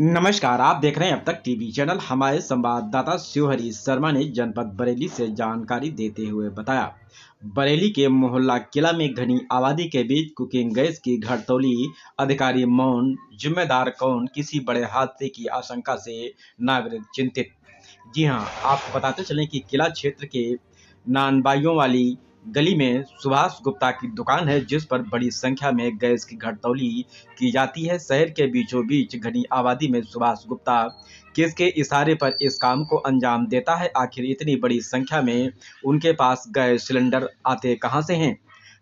नमस्कार, आप देख रहे हैं अब तक टीवी चैनल। हमारे संवाददाता शिवहरी शर्मा ने जनपद बरेली से जानकारी देते हुए बताया, बरेली के मोहल्ला किला में घनी आबादी के बीच कुकिंग गैस की घटतौली, अधिकारी मौन, जिम्मेदार कौन, किसी बड़े हादसे की आशंका से नागरिक चिंतित। जी हां, आपको बताते चलें कि किला क्षेत्र के नानबाइयों वाली गली में सुभाष गुप्ता की दुकान है, जिस पर बड़ी संख्या में गैस की घटतौली की जाती है। शहर के बीचों बीच घनी आबादी में सुभाष गुप्ता किसके इशारे पर इस काम को अंजाम देता है? आखिर इतनी बड़ी संख्या में उनके पास गैस सिलेंडर आते कहां से हैं?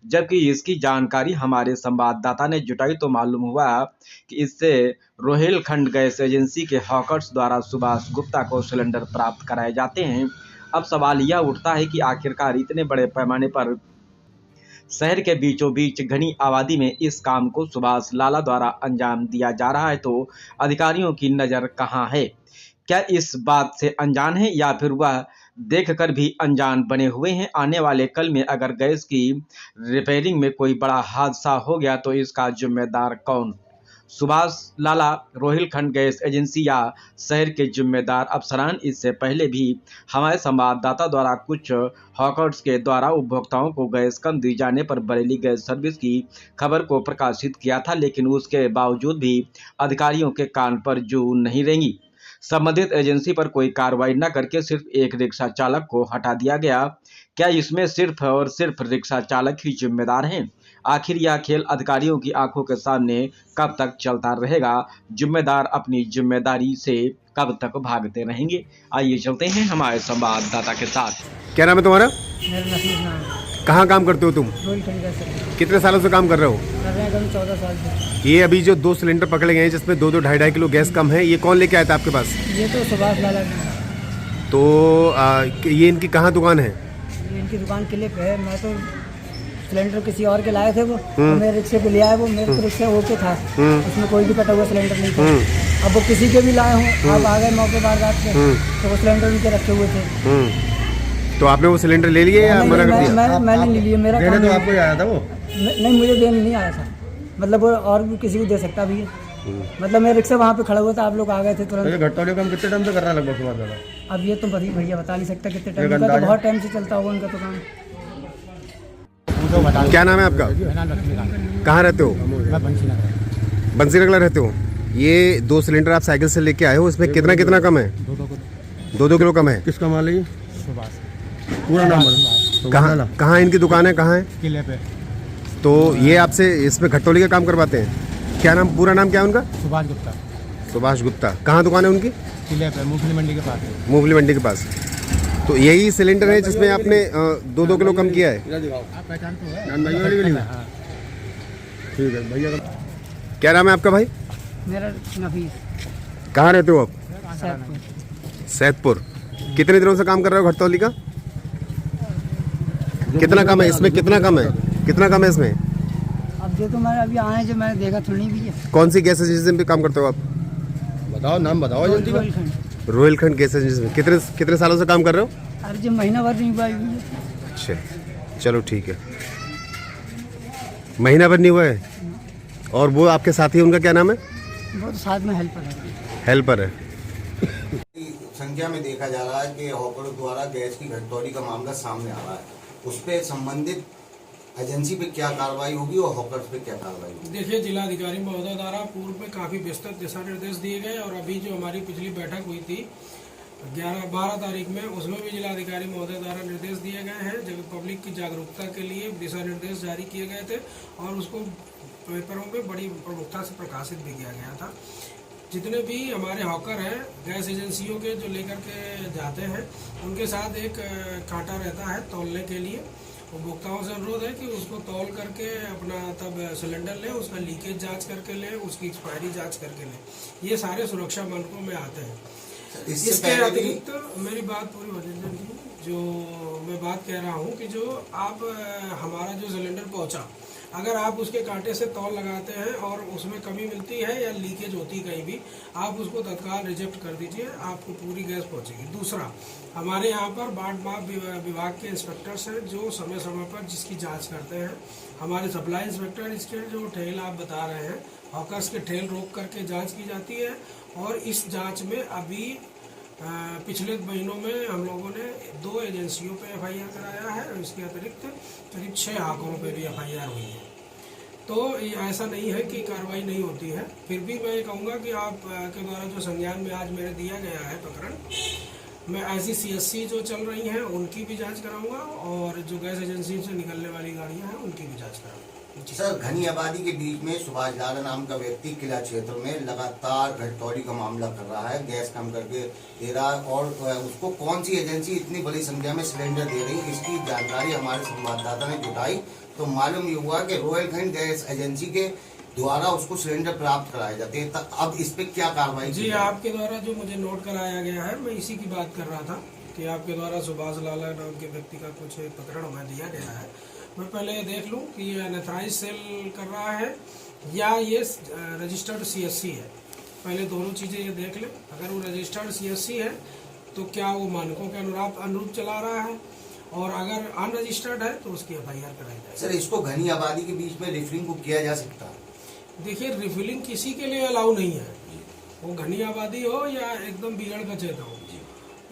जबकि इसकी जानकारी हमारे संवाददाता ने जुटाई तो मालूम हुआ कि इससे रोहिलखंड गैस एजेंसी के हॉकर्स द्वारा सुभाष गुप्ता को सिलेंडर प्राप्त कराए जाते हैं। अब सवाल यह उठता है कि आखिरकार इतने बड़े पैमाने पर शहर के बीचों बीच घनी आबादी में इस काम को सुभाष लाला द्वारा अंजाम दिया जा रहा है, तो अधिकारियों की नज़र कहाँ है? क्या इस बात से अनजान है या फिर वह देखकर भी अनजान बने हुए हैं? आने वाले कल में अगर गैस की रिपेयरिंग में कोई बड़ा हादसा हो गया तो इसका जिम्मेदार कौन? सुभाष लाला, रोहिलखंड गैस एजेंसी या शहर के जिम्मेदार अफसरान? इससे पहले भी हमारे संवाददाता द्वारा कुछ हॉकर्स के द्वारा उपभोक्ताओं को गैस कम दी जाने पर बरेली गैस सर्विस की खबर को प्रकाशित किया था, लेकिन उसके बावजूद भी अधिकारियों के कान पर जू नहीं रेंगी। संबंधित एजेंसी पर कोई कार्रवाई न करके सिर्फ एक रिक्शा चालक को हटा दिया गया। क्या इसमें सिर्फ और सिर्फ रिक्शा चालक ही जिम्मेदार हैं? आखिर यह खेल अधिकारियों की आंखों के सामने कब तक चलता रहेगा? जिम्मेदार अपनी जिम्मेदारी से कब तक भागते रहेंगे? आइए चलते हैं हमारे संवाददाता के साथ। क्या नाम है तुम्हारा? मेरा नसीब नाम है। कहाँ काम करते हो तुम? रोहिलखंड गैस सर्विस कितने सालों से काम कर रहे हो? कर रहे हैं करीब 14 साल से। ये अभी जो 2 सिलेंडर पकड़े गए हैं जिसमें 2-2 2.5 किलो गैस कम है, ये कौन लेके आया था आपके पास? ये तो सुभाष लाला की तो ये इनकी कहाँ दुकान है? ये इनकी दुकान किले पे है। मैं तो सिलेंडर किसी और के लाए थे, वो मेरे रिक्शे पे ले आए। वो मेरे तो रिक्शा ओके था, उसमें कोई भी कटा हुआ सिलेंडर नहीं था। अब वो किसी के भी लाए हों, आप आ गए मौके बार से, तो वो सिलेंडर उनके रखे हुए थे। तो आपने वो सिलेंडर ले लिए या मना कर दिया? मैंने नहीं लिया, मेरा देने तो आपको ही आया था वो? नहीं, मुझे देने नहीं आया था। मतलब वो और भी किसी को दे सकता भी है। मतलब मेरा रिक्शा वहाँ पे खड़ा हुआ था, आप लोग आ गए थे तुरंत। घटतौली काम कितने टाइम से कर रहा है लगभग सुबह दादा? अब ये तो भैया बता नहीं सकता कितने टाइम का, तो बहुत टाइम से चलता होगा उनका तो काम। क्या नाम है आपका? कहाँ रहते हो? मैं बंसी नगला रहते हो। ये 2 सिलेंडर आप साइकिल से लेके आए हो, इसमें कितना कितना कम है? 2-2 किलो कम है। किसका माल है ये? पूरा नाम बताओ। कहाँ इनकी दुकान है? कहाँ है? किले पे। तो ये आपसे इसमें घटतौली का काम करवाते हैं? क्या नाम, पूरा नाम क्या है उनका? सुभाष गुप्ता। सुभाष गुप्ता। कहाँ दुकान है उनकी? किले पे, मूंगफली मंडी के पास है। मूंगफली मंडी के पास। तो यही सिलेंडर है जिसमें आपने 2-2 किलो कम किया है? आप पहचान तो है? ठीक है भैया। क्या नाम है आपका भाई? मेरा नफीस। कहाँ रहते हो आप? सैदपुर। सैदपुर। कितने दिनों से काम कर रहे हो घटतौली का? कितना कम है इसमें? कितना कम है? कितना कम है इसमें? अब जो तो मैंने अभी आए जो मैंने देखा थोड़ी भी है। कौन सी गैस एजेंसी में काम करते हो आप? बताओ नाम बताओ एजेंसी का। रोहिलखंड। रोहिलखंड गैस एजेंसी में कितने सालों से काम कर रहे हो? अरे जो महीना भर नहीं हुआ है। अच्छा, चलो ठीक है। महीना भर नहीं हुआ है। और वो आपके साथी, उनका क्या नाम है? वो तो साथ में हेल्पर है। हेल्पर है। संख्या में देखा जा रहा है कि हॉकर द्वारा गैस की घटतौली का मामला सामने आ रहा है। उस पे संबंधित एजेंसी पे क्या कार्रवाई होगी और हॉकर्स पे क्या कार्रवाई होगी? देखिए, जिलाधिकारी महोदय द्वारा पूर्व में काफी विस्तृत दिशा निर्देश दिए गए और अभी जो हमारी पिछली बैठक हुई थी 12 तारीख में, उसमें भी जिलाधिकारी महोदय द्वारा निर्देश दिए गए हैं। जब पब्लिक की जागरूकता के लिए दिशा निर्देश जारी किए गए थे और उसको पेपरों में बड़ी प्रमुखता से प्रकाशित भी किया गया था। जितने भी हमारे हॉकर हैं गैस एजेंसियों के जो लेकर के जाते हैं, उनके साथ एक कांटा रहता है तौलने के लिए। उपभोक्ताओं से अनुरोध है कि उसको तौल करके अपना तब सिलेंडर लें, उसका लीकेज जांच करके लें, उसकी एक्सपायरी जांच करके लें। ये सारे सुरक्षा मानकों में आते हैं। इसके अतिरिक्त मेरी बात पूरी हो जाएगी। जो मैं बात कह रहा हूँ कि जो आप हमारा जो सिलेंडर पहुँचा अगर आप उसके कांटे से तौल लगाते हैं और उसमें कमी मिलती है या लीकेज होती है कहीं भी, आप उसको तत्काल रिजेक्ट कर दीजिए, आपको पूरी गैस पहुंचेगी। दूसरा, हमारे यहाँ पर बाट माप विभाग के इंस्पेक्टर्स हैं जो समय समय पर जिसकी जांच करते हैं। हमारे सप्लाई इंस्पेक्टर इसके जो ठेल आप बता रहे हैं, हॉकर्स के ठेल रोक करके जांच की जाती है। और इस जांच में अभी पिछले महीनों में हम लोगों ने 2 एजेंसियों पे FIR कराया है और इसके अतिरिक्त करीब 6 हाकों पे भी FIR हुई है। तो ऐसा नहीं है कि कार्रवाई नहीं होती है। फिर भी मैं ये कहूँगा कि आप के द्वारा जो संज्ञान में आज मेरे दिया गया है प्रकरण, मैं ऐसी CSC जो चल रही हैं उनकी भी जांच कराऊंगा और जो गैस एजेंसी से निकलने वाली गाड़ियां हैं उनकी भी जांच कराऊंगा। सर, घनी आबादी के बीच में सुभाष लाल नाम का व्यक्ति किला क्षेत्र में लगातार घटतौड़ी का मामला कर रहा है, गैस कम करके दे रहा है और उसको कौन सी एजेंसी इतनी बड़ी संख्या में सिलेंडर दे रही है, इसकी जानकारी हमारे संवाददाता ने जुटाई तो मालूम ये हुआ कि रोहिलखंड गैस एजेंसी के द्वारा उसको सिलेंडर प्राप्त कराए जाते हैं। अब इस पे क्या कार्रवाई? जी, आपके द्वारा जो मुझे नोट कराया गया है, मैं इसी की बात कर रहा था कि आपके द्वारा सुभाष लाला नाम के व्यक्ति का कुछ प्रकरण हमें दिया गया है। मैं पहले ये देख लूं कि ये अनथराइज सेल कर रहा है या ये रजिस्टर्ड CSC है। पहले दोनों चीज़ें ये देख लें। अगर वो रजिस्टर्ड CSC है तो क्या वो मानकों के अनुरूप चला रहा है, और अगर अनरजिस्टर्ड है तो उसकी FIR कराई जाए। सर, इसको घनी आबादी के बीच में रिफिलिंग को किया जा सकता है? देखिए, रिफिलिंग किसी के लिए अलाउ नहीं है, वो घनी आबादी हो या एकदम बिगड़ बचेता हो।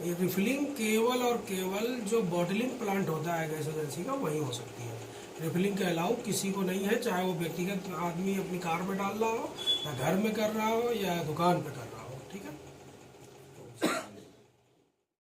ये रिफिलिंग केवल और केवल जो बॉटलिंग प्लांट होता है गैस एजेंसी का वही हो सकती है। रिफिलिंग के अलाउ किसी को नहीं है, चाहे वो व्यक्तिगत आदमी अपनी कार में डाल रहा हो या घर में कर रहा हो या दुकान पे कर रहा हो।